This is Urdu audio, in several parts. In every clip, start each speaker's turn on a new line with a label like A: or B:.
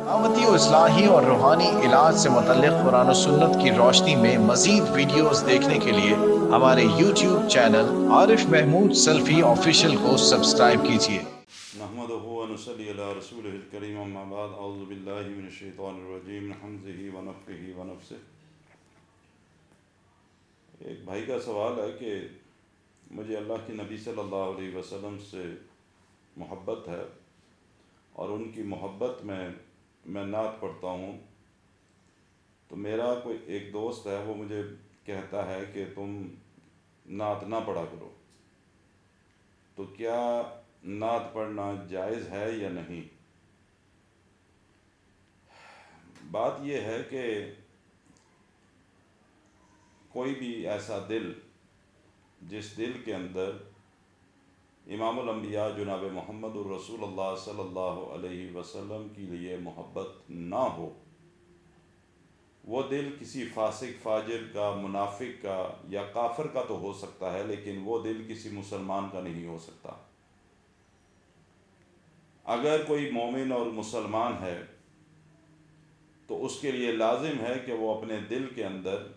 A: دعوتی و اصلاحی اور روحانی علاج سے متعلق قرآن و سنت کی روشنی میں مزید ویڈیوز دیکھنے کے لیے ہمارے یوٹیوب چینل عارف محمود سلفی آفیشیل کو سبسکرائب کیجیے۔
B: نحمده ونصلي على رسوله الكريم اما بعد اعوذ بالله من الشیطان الرجیم من حمزه ونفخه ونفثه۔ ایک بھائی کا سوال ہے کہ مجھے اللہ کے نبی صلی اللہ علیہ وسلم سے محبت ہے اور ان کی محبت میں نعت پڑھتا ہوں، تو میرا کوئی ایک دوست ہے وہ مجھے کہتا ہے کہ تم نعت نہ پڑھا کرو، تو کیا نعت پڑھنا جائز ہے یا نہیں؟ بات یہ ہے کہ کوئی بھی ایسا دل جس دل کے اندر امام الانبیاء جناب محمد الرسول اللہ صلی اللہ علیہ وسلم کے لیے محبت نہ ہو، وہ دل کسی فاسق فاجر کا، منافق کا یا کافر کا تو ہو سکتا ہے، لیکن وہ دل کسی مسلمان کا نہیں ہو سکتا۔ اگر کوئی مومن اور مسلمان ہے تو اس کے لیے لازم ہے کہ وہ اپنے دل کے اندر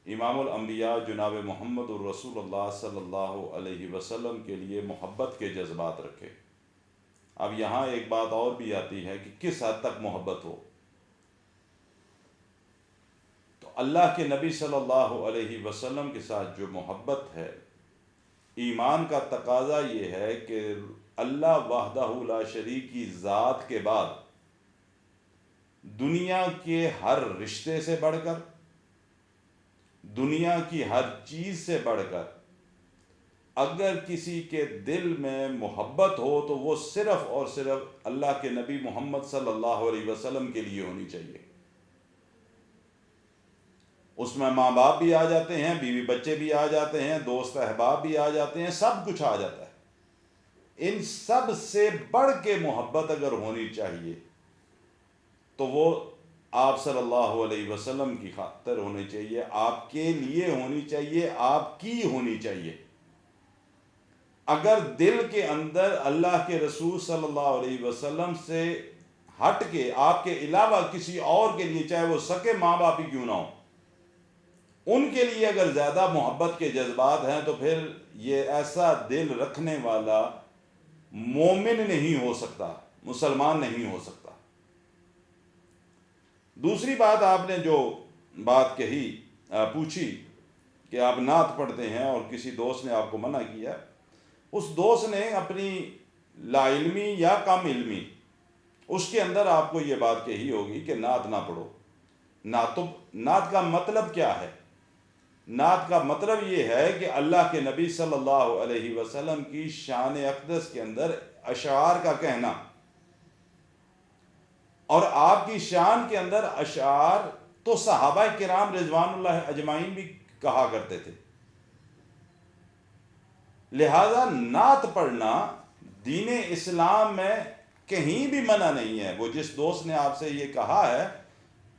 B: امام الانبیاء جناب محمد الرسول اللہ صلی اللہ علیہ وسلم کے لیے محبت کے جذبات رکھے۔ اب یہاں ایک بات اور بھی آتی ہے کہ کس حد تک محبت ہو۔ تو اللہ کے نبی صلی اللہ علیہ وسلم کے ساتھ جو محبت ہے، ایمان کا تقاضا یہ ہے کہ اللہ وحدہ لا شریک کی ذات کے بعد دنیا کے ہر رشتے سے بڑھ کر، دنیا کی ہر چیز سے بڑھ کر اگر کسی کے دل میں محبت ہو تو وہ صرف اور صرف اللہ کے نبی محمد صلی اللہ علیہ وسلم کے لیے ہونی چاہیے۔ اس میں ماں باپ بھی آ جاتے ہیں، بیوی بچے بھی آ جاتے ہیں، دوست احباب بھی آ جاتے ہیں، سب کچھ آ جاتا ہے۔ ان سب سے بڑھ کے محبت اگر ہونی چاہیے تو وہ آپ صلی اللہ علیہ وسلم کی خاطر ہونی چاہیے، آپ کے لیے ہونی چاہیے، آپ کی ہونی چاہیے۔ اگر دل کے اندر اللہ کے رسول صلی اللہ علیہ وسلم سے ہٹ کے آپ کے علاوہ کسی اور کے لیے، چاہے وہ سکے ماں باپ ہی کیوں نہ ہو، ان کے لیے اگر زیادہ محبت کے جذبات ہیں تو پھر یہ ایسا دل رکھنے والا مومن نہیں ہو سکتا، مسلمان نہیں ہو سکتا۔ دوسری بات آپ نے جو بات کہی، پوچھی کہ آپ نعت پڑھتے ہیں اور کسی دوست نے آپ کو منع کیا، اس دوست نے اپنی لا علمی یا کم علمی اس کے اندر آپ کو یہ بات کہی ہوگی کہ نعت نہ پڑھو۔ نعت کا مطلب کیا ہے؟ نعت کا مطلب یہ ہے کہ اللہ کے نبی صلی اللہ علیہ وسلم کی شان اقدس کے اندر اشعار کا کہنا، اور آپ کی شان کے اندر اشعار تو صحابہ کرام رضوان اللہ اجمعین بھی کہا کرتے تھے۔ لہذا نعت پڑھنا دین اسلام میں کہیں بھی منع نہیں ہے۔ وہ جس دوست نے آپ سے یہ کہا ہے،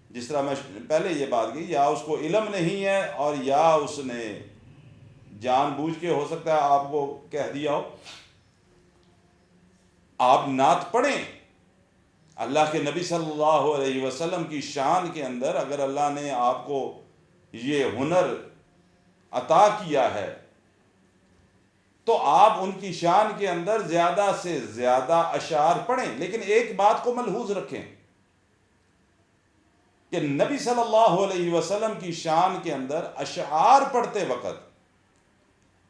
B: جس طرح میں پہلے یہ بات کی، یا اس کو علم نہیں ہے اور یا اس نے جان بوجھ کے ہو سکتا ہے آپ کو کہہ دیا ہو۔ آپ نعت پڑھیں، اللہ کے نبی صلی اللہ علیہ وسلم کی شان کے اندر اگر اللہ نے آپ کو یہ ہنر عطا کیا ہے تو آپ ان کی شان کے اندر زیادہ سے زیادہ اشعار پڑھیں، لیکن ایک بات کو ملحوظ رکھیں کہ نبی صلی اللہ علیہ وسلم کی شان کے اندر اشعار پڑھتے وقت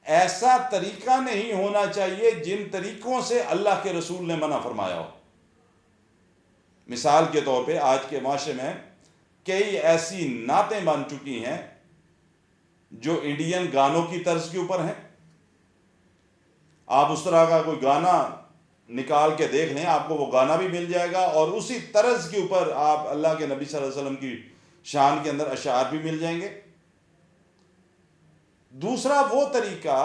B: ایسا طریقہ نہیں ہونا چاہیے جن طریقوں سے اللہ کے رسول نے منع فرمایا ہو۔ مثال کے طور پہ آج کے معاشرے میں کئی ایسی نعتیں بن چکی ہیں جو انڈین گانوں کی طرز کے اوپر ہیں۔ آپ اس طرح کا کوئی گانا نکال کے دیکھ لیں، آپ کو وہ گانا بھی مل جائے گا اور اسی طرز کے اوپر آپ اللہ کے نبی صلی اللہ علیہ وسلم کی شان کے اندر اشعار بھی مل جائیں گے۔ دوسرا وہ طریقہ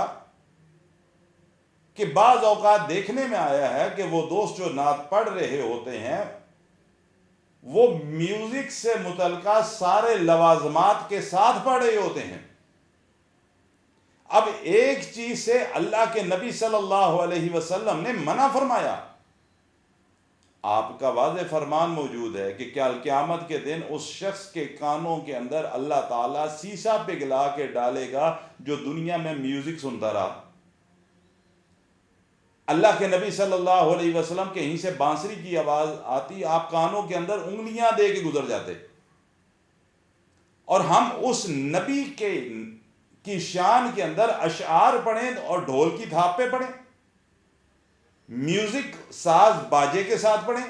B: کہ بعض اوقات دیکھنے میں آیا ہے کہ وہ دوست جو نعت پڑھ رہے ہوتے ہیں وہ میوزک سے متعلقہ سارے لوازمات کے ساتھ پڑھ رہے ہوتے ہیں۔ اب ایک چیز سے اللہ کے نبی صلی اللہ علیہ وسلم نے منع فرمایا، آپ کا واضح فرمان موجود ہے کہ کیا قیامت کے دن اس شخص کے کانوں کے اندر اللہ تعالیٰ سیسا پگھلا کے ڈالے گا جو دنیا میں میوزک سنتا رہا. اللہ کے نبی صلی اللہ علیہ وسلم کہیں سے بانسری کی آواز آتی، آپ کانوں کے اندر انگلیاں دے کے گزر جاتے. اور ہم اس نبی کی شان کے اندر اشعار پڑھیں اور ڈھول کی تھاپ پہ پڑھیں، میوزک ساز باجے کے ساتھ پڑھیں.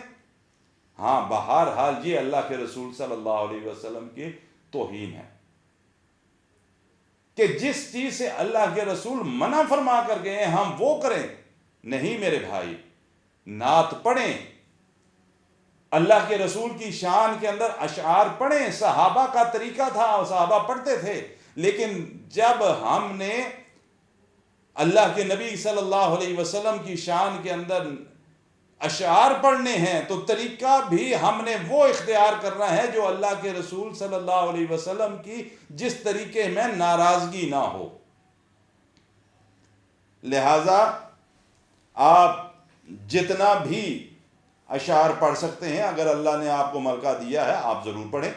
B: ہاں بہرحال یہ اللہ کے رسول صلی اللہ علیہ وسلم کی توہین ہے کہ جس چیز سے اللہ کے رسول منع فرما کر گئے ہیں ہم وہ کریں. نہیں میرے بھائی، نعت پڑھیں، اللہ کے رسول کی شان کے اندر اشعار پڑھیں. صحابہ کا طریقہ تھا، صحابہ پڑھتے تھے. لیکن جب ہم نے اللہ کے نبی صلی اللہ علیہ وسلم کی شان کے اندر اشعار پڑھنے ہیں تو طریقہ بھی ہم نے وہ اختیار کرنا ہے جو اللہ کے رسول صلی اللہ علیہ وسلم کی جس طریقے میں ناراضگی نہ ہو. لہذا آپ جتنا بھی اشعار پڑھ سکتے ہیں، اگر اللہ نے آپ کو موقع دیا ہے آپ ضرور پڑھیں،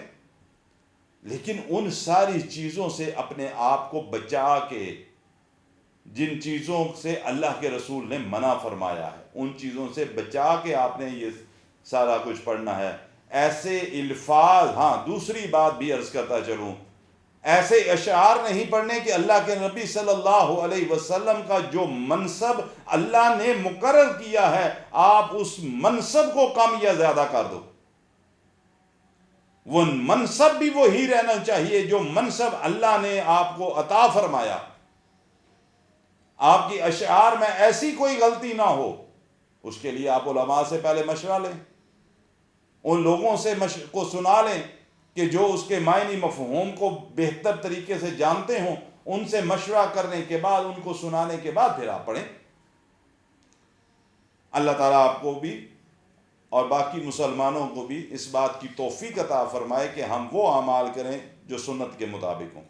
B: لیکن ان ساری چیزوں سے اپنے آپ کو بچا کے، جن چیزوں سے اللہ کے رسول نے منع فرمایا ہے ان چیزوں سے بچا کے آپ نے یہ سارا کچھ پڑھنا ہے. ایسے الفاظ، ہاں دوسری بات بھی عرض کرتا چلوں، ایسے اشعار نہیں پڑھنے کہ اللہ کے نبی صلی اللہ علیہ وسلم کا جو منصب اللہ نے مقرر کیا ہے آپ اس منصب کو کم یا زیادہ کر دو. وہ منصب بھی وہی رہنا چاہیے جو منصب اللہ نے آپ کو عطا فرمایا. آپ کی اشعار میں ایسی کوئی غلطی نہ ہو، اس کے لیے آپ علماء سے پہلے مشورہ لیں، ان لوگوں سے کو سنا لیں کہ جو اس کے معنی مفہوم کو بہتر طریقے سے جانتے ہوں. ان سے مشورہ کرنے کے بعد، ان کو سنانے کے بعد پھر آپ پڑھیں. اللہ تعالیٰ آپ کو بھی اور باقی مسلمانوں کو بھی اس بات کی توفیق عطا فرمائے کہ ہم وہ اعمال کریں جو سنت کے مطابق ہوں.